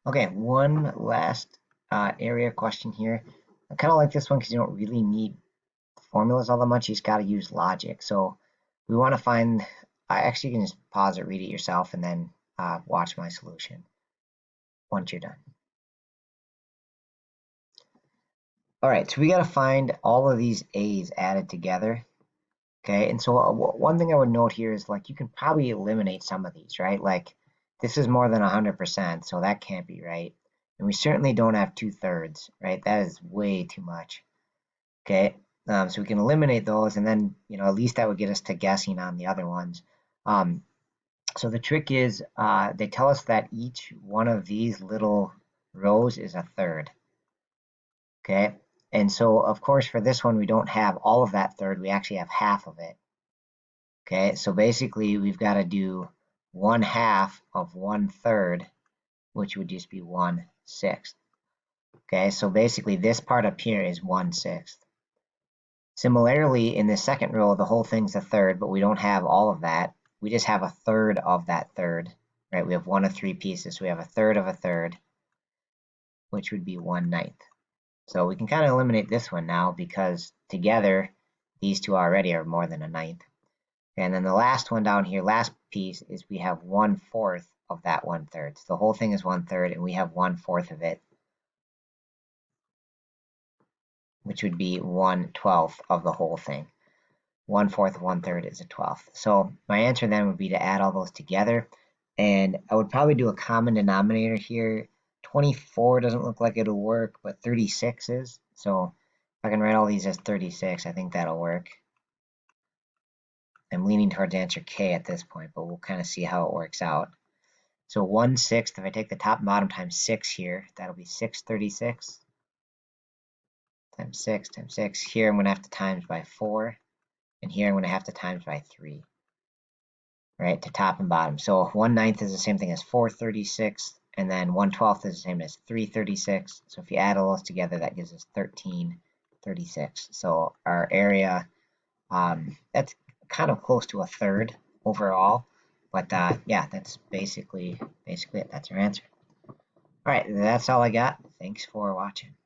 Okay, one last area question here. I kind of like this one because you don't really need formulas all that much. You just got to use logic. So we want to find, I actually can just pause it, read it yourself, and then watch my solution once you're done. All right, so we got to find all of these A's added together. Okay, and so one thing I would note here is like you can probably eliminate some of these, right? Like this is more than 100%, so that can't be right. And we certainly don't have 2/3, right? That is way too much. Okay, so we can eliminate those, and then at least that would get us to guessing on the other ones. Um, so the trick is they tell us that each one of these little rows is a third. Okay, and so of course for this one we don't have all of that third, we actually have half of it. Okay, so basically we've got to do 1/2 of 1/3, which would just be 1/6. Okay, so basically this part up here is 1/6. Similarly, in the second row, the whole thing's a third, but we don't have all of that. We just have a third of that third, right? We have one of three pieces, so we have a third of a third, which would be 1/9. So we can kind of eliminate this one now because together, these two already are more than a ninth. And then the last one down here, last piece, is we have 1/4 of that 1/3. So the whole thing is 1/3, and we have 1/4 of it, which would be 1/12 of the whole thing. 1/4 of 1/3 is a 12th. So my answer then would be to add all those together. And I would probably do a common denominator here. 24 doesn't look like it'll work, but 36 is. So if I can write all these as 36, I think that'll work. I'm leaning towards answer K at this point, but we'll kind of see how it works out. So 1/6, if I take the top and bottom times 6 here, that'll be 636 times 6 times 6. Here I'm going to have to times by 4, and here I'm going to have to times by 3, right, to top and bottom. So 1/9 is the same thing as 436, and then 1/12 is the same as 336. So if you add all those together, that gives us 1336. So our area, that's kind of close to a third overall. But yeah, that's basically it. That's our answer. All right, that's all I got. Thanks for watching.